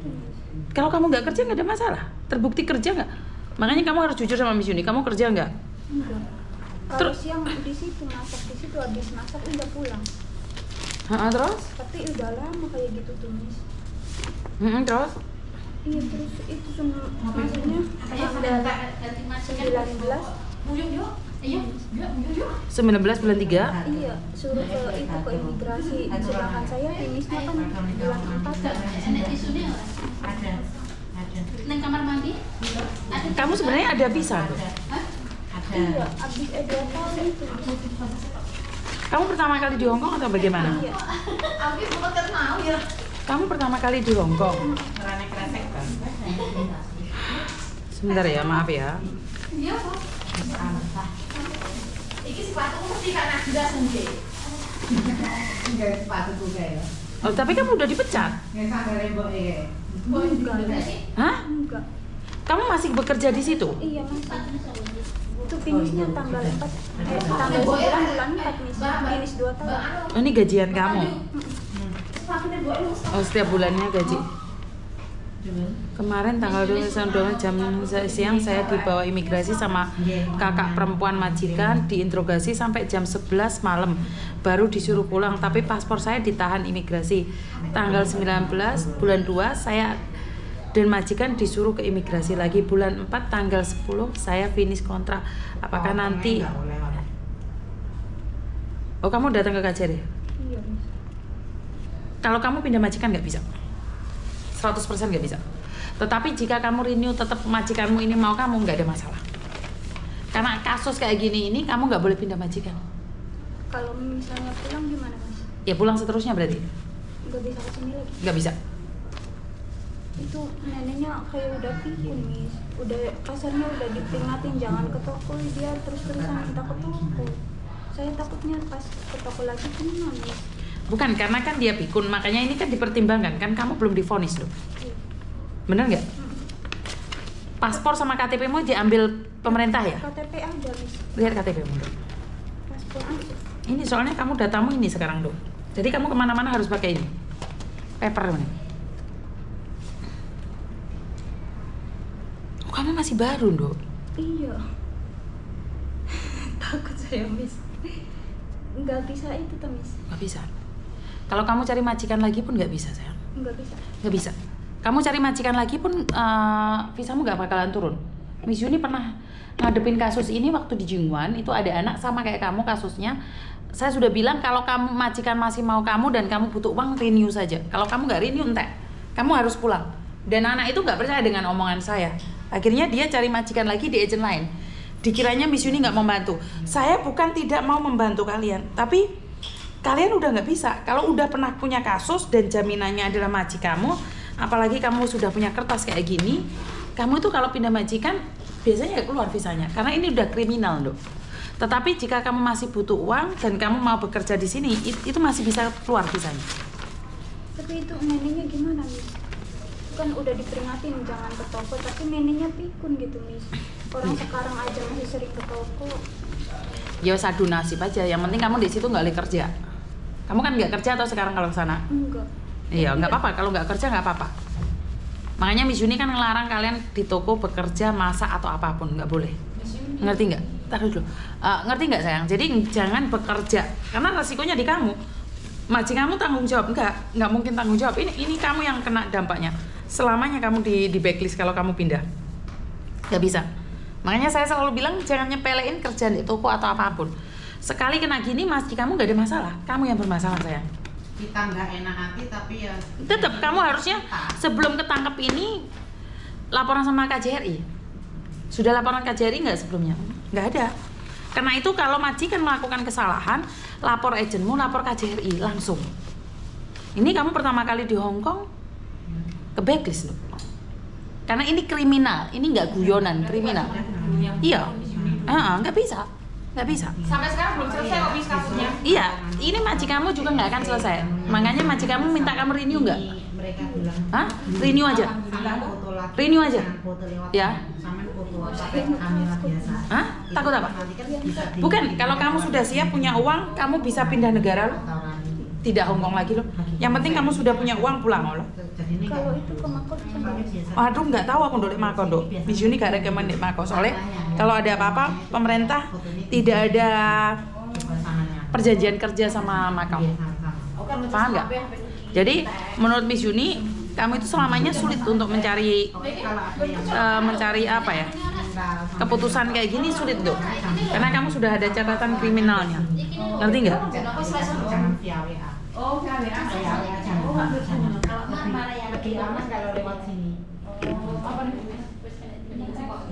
itu. Kalau kamu nggak kerja nggak ada masalah. Terbukti kerja nggak? Makanya kamu harus jujur sama Miss Yuni. Kamu kerja nggak? Enggak. Kalau siang di situ masak, di situ habis masak udah pulang. Terus? Tapi udah lama kayak gitu tuh Miss. Terus? Iya terus itu cuma maksudnya udah 19 bulan 3? Iya, suruh ke imigrasi. Sedangkan saya finishnya kan bulan 4 ya. Neng kamar mandi? Kamu sebenarnya ada visa tuh? Iya, abis 2 tahun itu. Kamu pertama kali di Hongkong atau bagaimana? Iya. Abi bukan kenal ya. Kamu pertama kali di Hongkong? Sebentar ya, maaf ya. Iya kok. Iki sepatu mesti karena sudah sendiri. Enggak sepatu juga ya. Oh, tapi kamu udah dipecat? Enggak. Hah? Enggak. Kamu masih bekerja di situ? Iya, masih. Itu finishnya tanggal 4 tanggal 9 bulan 4 Miss. Finish 2 tahun. Oh, ini gajian kamu? Oh, setiap bulannya gaji? Kemarin tanggal 22 jam siang saya dibawa imigrasi sama kakak perempuan majikan, diinterogasi sampai jam 11 malam baru disuruh pulang, tapi paspor saya ditahan imigrasi. Tanggal 19 bulan 2 saya dan majikan disuruh ke imigrasi lagi. Bulan 4 tanggal 10 saya finish kontrak. Apakah nanti Oh, kamu datang ke KJRI? Iya, Miss. Kalau kamu pindah majikan nggak bisa, 100% nggak bisa. Tetapi jika kamu renew tetap majikanmu ini mau kamu, nggak ada masalah. Karena kasus kayak gini ini kamu nggak boleh pindah majikan. Kalau misalnya pulang gimana Mas? Ya pulang seterusnya berarti? Nggak bisa kesini lagi. Nggak bisa. Itu neneknya kayak udah pikun Miss. Udah kasarnya udah diperingatin jangan ke toko, dia terus-terusan minta ke toko. Saya takutnya pas ke toko lagi kena Miss. Bukan, karena kan dia pikun, makanya ini kan dipertimbangkan, kan kamu belum divonis loh. Iya. Bener nggak? Paspor sama KTP-mu diambil pemerintah ya? KTP ada Miss. Lihat KTP-mu dong. Paspor aja. Ini soalnya kamu datamu ini sekarang dong. Jadi kamu kemana-mana harus pakai ini. Paper ini. Oh, kamu masih baru dong. Iya. Takut saya Miss. Nggak bisa itu tuh Miss. Nggak bisa. Kalau kamu cari majikan lagi pun nggak bisa sayang. Nggak bisa. Nggak bisa. Kamu cari majikan lagi pun visamu nggak bakalan turun. Miss Yuni pernah ngadepin kasus ini waktu di Jingwan. Itu ada anak sama kayak kamu kasusnya. Saya sudah bilang kalau kamu majikan masih mau kamu dan kamu butuh uang, renew saja. Kalau kamu nggak renew, entek. Kamu harus pulang. Dan anak itu nggak percaya dengan omongan saya. Akhirnya dia cari majikan lagi di agent lain. Dikiranya Miss Yuni nggak membantu. Saya bukan tidak mau membantu kalian, tapi kalian udah nggak bisa. Kalau udah pernah punya kasus dan jaminannya adalah majikanmu, apalagi kamu sudah punya kertas kayak gini, kamu itu kalau pindah majikan biasanya ya keluar visanya, karena ini udah kriminal dong. Tetapi jika kamu masih butuh uang dan kamu mau bekerja di sini, itu masih bisa keluar visanya. Tapi itu neneknya gimana Miss? Kan udah diperingatin jangan ke toko, tapi neneknya pikun gitu Miss. Orang sekarang aja masih sering ke toko. Ya sadu nasib aja, yang penting kamu di situ nggak boleh kerja. Kamu kan nggak kerja atau sekarang kalau ke sana? Enggak. Iya, nggak apa-apa. Kalau nggak kerja nggak apa-apa. Makanya Miss Yuni kan ngelarang kalian di toko bekerja, masak atau apapun, nggak boleh. Ngerti nggak? Taruh dulu. Ngerti nggak sayang? Jadi jangan bekerja, karena resikonya di kamu. Majikanmu tanggung jawab nggak mungkin tanggung jawab. Ini kamu yang kena dampaknya. Selamanya kamu di blacklist kalau kamu pindah. Nggak bisa. Makanya saya selalu bilang jangan nyepelein kerjaan di toko atau apapun. Sekali kena gini, majikanmu nggak ada masalah. Kamu yang bermasalah sayang. Kita nggak enak hati tapi ya Tetap kamu harusnya sebelum ketangkep ini laporan sama KJRI. Sudah laporan KJRI nggak sebelumnya? Nggak ada. Karena itu kalau majikan melakukan kesalahan, lapor agenmu, lapor KJRI langsung. Ini kamu pertama kali di Hongkong ke blacklist loh. Karena ini kriminal, ini nggak guyonan, kriminal. Iya, nggak bisa. Nggak bisa. Sampai sekarang belum selesai kok Miss kasusnya. Iya, ini majikanmu juga nggak akan selesai. Makanya majikanmu minta kamu renew nggak? mereka bilang Hah? Renew aja? sama foto lagi, Renew aja? foto lewat Ya. sama foto pakai kamera biasa. Hah? Takut apa? Nanti kan bisa Bukan, kalau kamu sudah siap punya uang, kamu bisa pindah negara loh. tidak Hongkong lagi loh. Yang penting kamu sudah punya uang pulang loh. Jadi ini Kalau kan itu ke Mako bisa nggak? biasa. Aduh nggak tahu aku ndolek Mako dok. Miss Yuni gak rekomen di Mako soalnya kalau ada apa-apa pemerintah tidak ada Pasangannya. perjanjian kerja sama Mako. Iya, sama-sama. Paham nggak? Jadi menurut Miss Yuni kamu itu selamanya sulit untuk mencari Kalau ada yang mencari apa ya? meninggal sama- Keputusan kayak gini sulit dok. Karena kamu sudah ada catatan kriminalnya. Ngerti nggak? Jangan via WA. Oh, KWA. Via WA jangan. Lebih aman kalau lewat sini.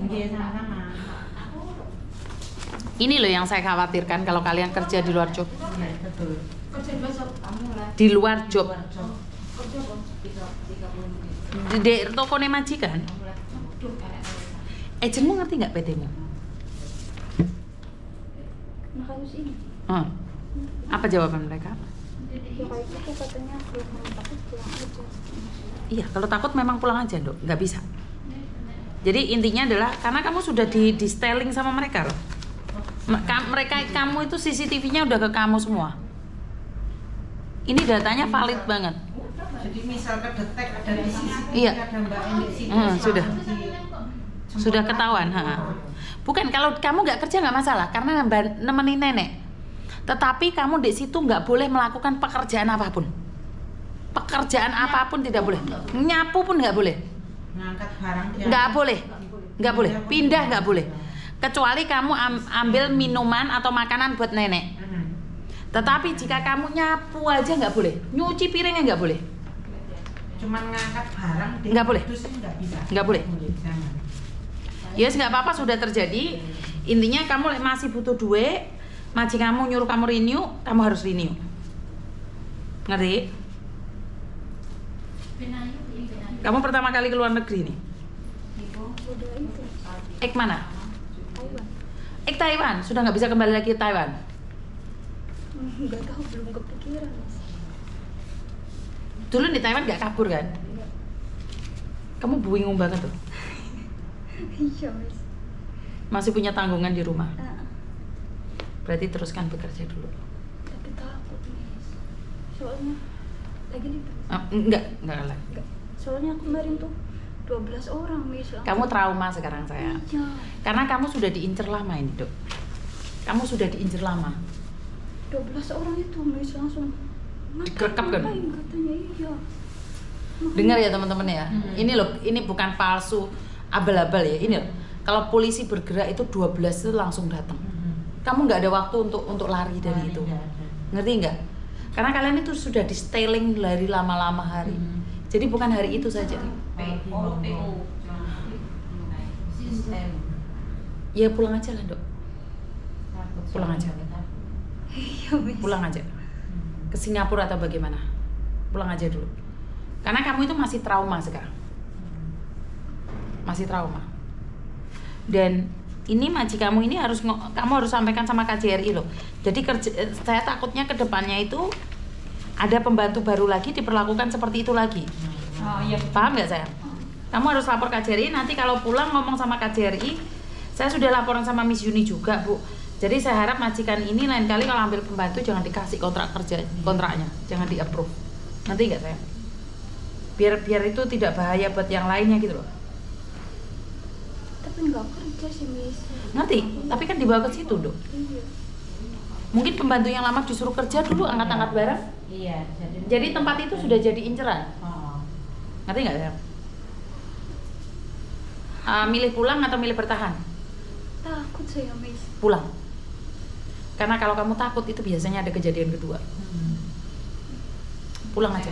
Iya, sama-sama. Ini loh yang saya khawatirkan kalau kalian kerja di luar job. Iya, betul. Kerja besok kamu lah. Di luar job. Kerja kok 30 menit. Di toko majikan. Agentmu ngerti nggak PT-mu? Nah kasus ini. Apa jawaban mereka? Ya kayak gitu katanya kalau kamu takut pulang aja. Iya, kalau takut memang pulang aja dok, nggak bisa. Jadi intinya adalah karena kamu sudah di styling sama mereka loh. Kamu itu CCTV-nya udah ke kamu semua. Ini datanya valid banget. Jadi misal kedetek ada di sisi Iya. ada Mbak Eni di situ. Sudah. Si- Sudah ketahuan. Bukan kalau kamu nggak kerja nggak masalah karena nemenin nenek. Tetapi kamu di situ nggak boleh melakukan pekerjaan apapun. Pekerjaan apapun tidak boleh. Nyapu pun nggak boleh. Ngangkat barang dia. Nggak boleh. Nggak boleh. Pindah nggak boleh. Kecuali kamu ambil minuman atau makanan buat nenek. Tetapi jika kamu nyapu aja nggak boleh. Nyuci piringnya nggak boleh. Cuman ngangkat barang di Nggak boleh. kudus nggak bisa. Nggak boleh. Jangan. Yes, nggak apa-apa sudah terjadi. Intinya kamu masih butuh duit, majikan kamu nyuruh kamu renew, kamu harus renew. Ngerti? Kamu pertama kali ke luar negeri nih. Udah itu Mana? Taiwan. Taiwan, sudah nggak bisa kembali lagi ke Taiwan. Nggak tahu, belum kepikiran Mas. Dulu di Taiwan nggak kabur kan? Kamu bingung banget tuh. Iya Mas. Masih punya tanggungan di rumah. Ah, Berarti teruskan bekerja dulu. tapi takut Mas. Soalnya lagi libur. Enggak lah. Enggak. Soalnya kemarin tuh 12 orang Mas. Kamu trauma sekarang saya. Iya. Karena kamu sudah diincer lama ini, Dok. Kamu sudah diincer lama. 12 orang itu Mas langsung Dikerekap kan? ngapain katanya iya. Dengar ya teman-teman ya. Ini loh, ini bukan palsu abal-abal ya. Ini loh. Kalau polisi bergerak itu 12 itu langsung datang. Kamu nggak ada waktu untuk lari dari itu. Nggak ada. Ngerti nggak? Karena kalian itu sudah di styling dari lama-lama hari. Jadi bukan hari itu saja. Sistem. Ya pulang aja lah, Dok. Pulang aja. Iya Mas. Pulang aja. Ke Singapura atau bagaimana? Pulang aja dulu. Karena kamu itu masih trauma sekarang. Masih trauma. Dan ini kamu ini kamu harus sampaikan sama KJRI loh. Jadi saya takutnya ke depannya itu ada pembantu baru lagi diperlakukan seperti itu lagi. Oh iya. Paham nggak sayang? Kamu harus lapor KJRI, nanti kalau pulang ngomong sama KJRI, saya sudah laporan sama Miss Yuni juga, Bu. Jadi saya harap majikan ini lain kali kalau ambil pembantu jangan dikasih kontraknya, jangan di-approve. Nanti nggak sayang? Biar itu tidak bahaya buat yang lainnya gitu loh. Tapi nggak kerja sih Miss. Ngerti? Tapi kan dibawa ke situ, Dok. Iya. Mungkin pembantu yang lama disuruh kerja dulu angkat-angkat barang. Iya, Jadi tempat itu sudah jadi inceran. Oh. Ngerti nggak sayang? Milih pulang atau milih bertahan? Takut saya Miss. Pulang. Karena kalau kamu takut itu biasanya ada kejadian kedua. Pulang aja.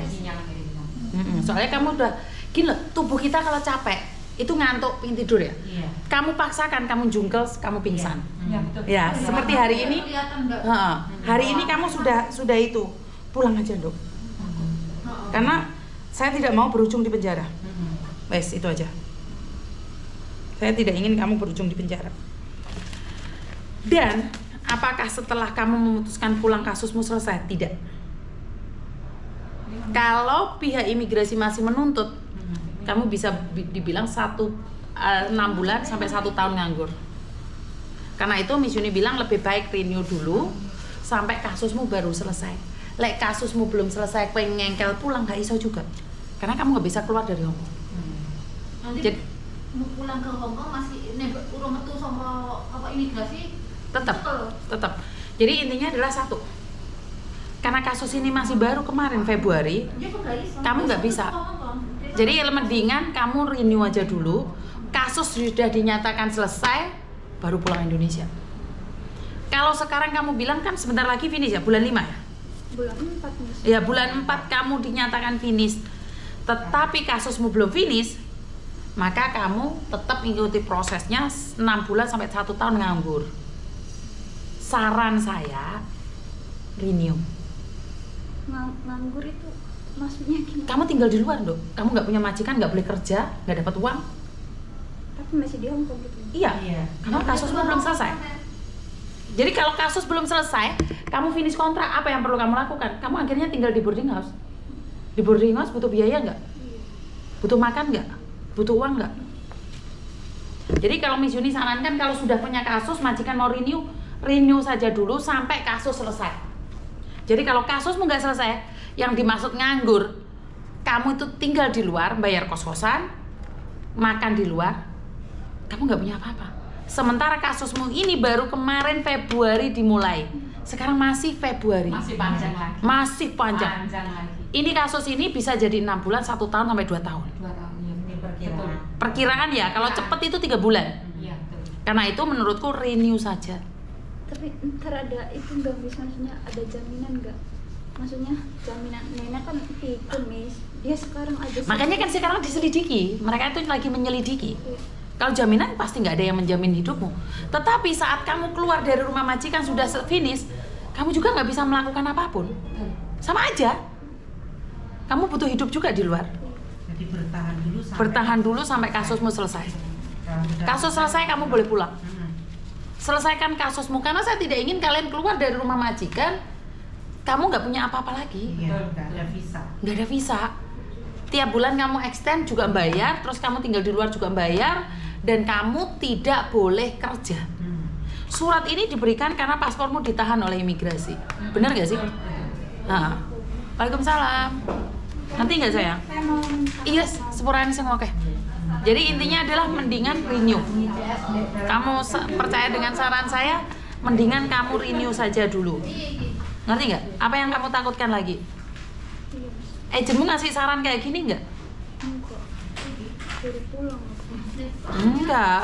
Soalnya kamu udah gini loh, tubuh kita kalau capek itu ngantuk pengen tidur ya. Iya. Kamu paksakan, kamu jungkel, kamu pingsan. Ya, betul. Ya, seperti hari ini. Kelihatan nggak? Hari ini kamu sudah itu. Pulang aja, Dok. Karena saya tidak mau berujung di penjara. Wes, itu aja. Saya tidak ingin kamu berujung di penjara. Dan apakah setelah kamu memutuskan pulang kasusmu selesai? Tidak. Kalau pihak imigrasi masih menuntut, kamu bisa dibilang 6 bulan sampai 1 tahun nganggur. Karena itu Miss Yuni bilang lebih baik renew dulu sampai kasusmu baru selesai. lek kasusmu belum selesai kowe ngengkel pulang gak iso juga. Karena kamu nggak bisa keluar dari Hong Kong. Nanti Jadi mau pulang ke Hong Kong masih urung metu sama apa imigrasi tetap. Jadi intinya adalah satu. Karena kasus ini masih baru kemarin Februari, ya kok gak iso. kamu nggak bisa. Jadi mendingan kamu renew aja dulu. Kasus sudah dinyatakan selesai, baru pulang Indonesia. Kalau sekarang kamu bilang kan sebentar lagi finish ya, bulan 5 ya? Bulan 4 Miss. Ya bulan 4 kamu dinyatakan finish. Tetapi kasusmu belum finish, maka kamu tetap mengikuti prosesnya 6 bulan sampai 1 tahun nganggur. Saran saya, renew. Nganggur itu maksudnya gimana? Kamu tinggal di luar, Dok. Kamu nggak punya majikan, nggak boleh kerja, nggak dapat uang. Tapi masih di Hong Kong gitu. Iya, karena kasusmu belum selesai. Jadi kalau kasus belum selesai, kamu finish kontrak, apa yang perlu kamu lakukan? Kamu akhirnya tinggal di boarding house. Di boarding house butuh biaya nggak? Butuh makan nggak? Butuh uang nggak? Jadi kalau Miss Yuni sarankan kalau sudah punya kasus, majikan mau renew saja dulu sampai kasus selesai. Jadi kalau kasusmu nggak selesai, yang dimaksud nganggur, kamu itu tinggal di luar, bayar kos-kosan, makan di luar, kamu nggak punya apa-apa. Sementara kasusmu ini baru kemarin Februari dimulai, sekarang masih Februari, Masih panjang lagi. masih panjang. lagi. Ini kasus ini bisa jadi 6 bulan, 1 tahun sampai 2 tahun. 2 tahun ya, ini perkiraan. Perkiraan ya, kalau cepet itu 3 bulan. Iya, betul. Karena itu menurutku renew saja. Tapi ntar ada itu nggak Miss, maksudnya ada jaminan nggak? Maksudnya jaminan nenek kan pikun Miss, dia sekarang aja. Makanya kan sekarang diselidiki, mereka itu lagi menyelidiki. Kalau jaminan pasti nggak ada yang menjamin hidupmu. Tetapi saat kamu keluar dari rumah majikan sudah finish, kamu juga nggak bisa melakukan apapun. Sama aja. Kamu butuh hidup juga di luar. Jadi Bertahan dulu sampai kasusmu selesai. Kasus selesai kamu boleh pulang. Selesaikan kasusmu, karena saya tidak ingin kalian keluar dari rumah majikan, kamu nggak punya apa-apa lagi. Iya, nggak ada visa. Nggak ada visa. Tiap bulan kamu extend juga bayar, terus kamu tinggal di luar juga bayar, dan kamu tidak boleh kerja. Surat ini diberikan karena paspormu ditahan oleh imigrasi. Benar nggak sih? Nah, Waalaikumsalam. Nanti nggak sayang? Saya mau minta. Iya, sepurane sing oke. Jadi intinya adalah mendingan renew. Kamu percaya dengan saran saya, mendingan kamu renew saja dulu. Ngerti nggak? Apa yang kamu takutkan lagi? Iya, Miss. Agentmu ngasih saran kayak gini nggak? Enggak. Suruh pulang. Enggak.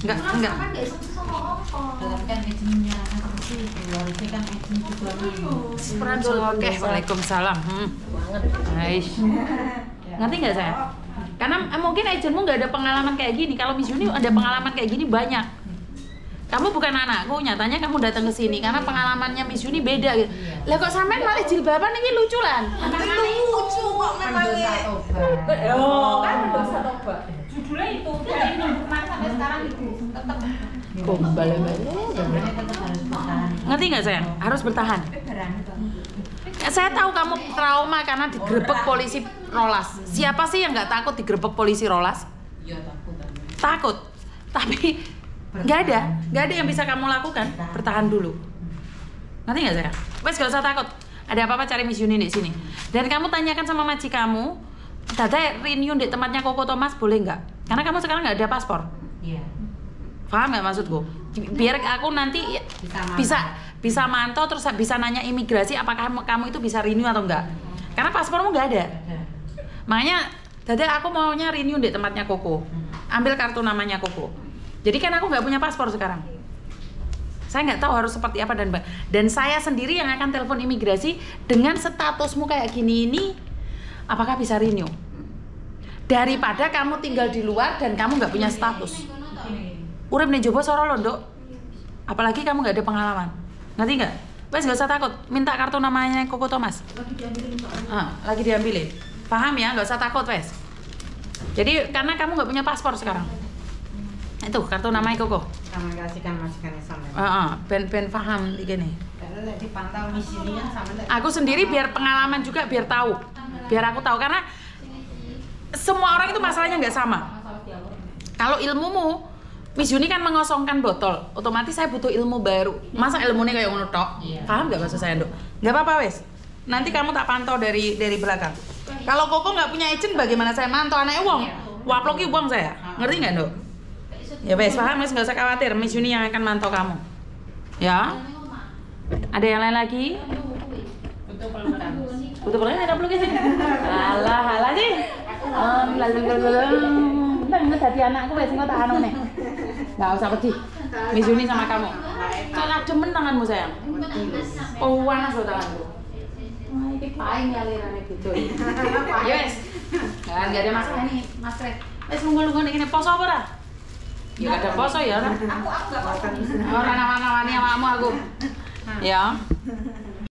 Enggak. Kan gak iso sama Hong Kong. Dalam kan izinnya itu itu kan izin juga Oke, waalaikumsalam. Aish. Ngerti nggak saya? Karena mungkin agentmu nggak ada pengalaman kayak gini. Kalau Miss Yuni ada pengalaman kayak gini banyak. Kamu bukan anakku, nyatanya kamu datang ke sini karena pengalamannya Miss Yuni beda gitu. Lah kok sampean malah jilbaban ini lucu lan? Lucu kok memangnya. Oh, Kan mendosa tobat. Judulnya itu, jadi nunggu kemarin sampai sekarang itu tetap. Ngerti nggak sayang? Harus bertahan. Saya tahu kamu trauma karena digerebek polisi rolas. Siapa sih yang nggak takut digerebek polisi rolas? Iya, takut. Takut. Tapi nggak ada yang bisa kamu lakukan. Bertahan dulu. Ngerti nggak sayang? Wes gak usah takut. Ada apa-apa cari Miss Yuni di sini. Dan kamu tanyakan sama maji kamu, Dada renew di tempatnya Koko Thomas boleh nggak? Karena kamu sekarang nggak ada paspor. Iya. Paham nggak maksudku? Biar aku nanti bisa mantau, terus bisa nanya imigrasi apakah kamu itu bisa renew atau enggak. Karena paspormu nggak ada. Makanya Dada aku maunya renew di tempatnya Koko. Ambil kartu namanya Koko. Jadi kan aku nggak punya paspor sekarang. Saya nggak tahu harus seperti apa dan saya sendiri yang akan telepon imigrasi dengan statusmu kayak gini ini, apakah bisa renew? Daripada kamu tinggal di luar dan kamu nggak punya status. Urip nih coba soro londo. Apalagi kamu nggak ada pengalaman. Ngerti nggak? Wes nggak usah takut. Minta kartu namanya Koko Thomas. Lagi diambilin. Paham ya? Nggak usah takut wes. Jadi karena kamu nggak punya paspor sekarang. Itu kartu namanya Koko. Sama kasihkan majikannya sama. Ben paham iki nih. Karena lek dipantau di sini kan sama lek. Aku sendiri biar pengalaman juga biar tahu. Biar aku tahu karena semua orang itu masalahnya nggak sama. Kalau ilmumu, Miss Yuni kan mengosongkan botol, otomatis saya butuh ilmu baru. Masa ilmunya kayak ngono tok? Iya. Paham nggak maksud saya, Nduk? Nggak apa-apa wes. Nanti kamu tak pantau dari belakang. Kalau Koko nggak punya izin, bagaimana saya mantau anaknya wong? Waplok ki wong saya. Ngerti nggak, Dok? Ya wes, paham wes, nggak usah khawatir. Miss Yuni yang akan mantau kamu. Ya. Ada yang lain lagi? Butuh pelukan. Butuh pelukan, ada pelukis sih. Alah sih. Nggak hati anakku wes nggak tahan nih. Nggak usah pedih. Miss Yuni sama kamu. Soalnya demen tanganmu sayang. Oh, panas loh tanganku. Wah, ini paling alirannya gitu. Ya wes. Kan nggak ada masalah nih, Mas Fred. Wes nunggu nih, poso apa dah? Ya nggak ada poso ya. Aku nggak makan. Orang nama-namanya sama aku. Ya.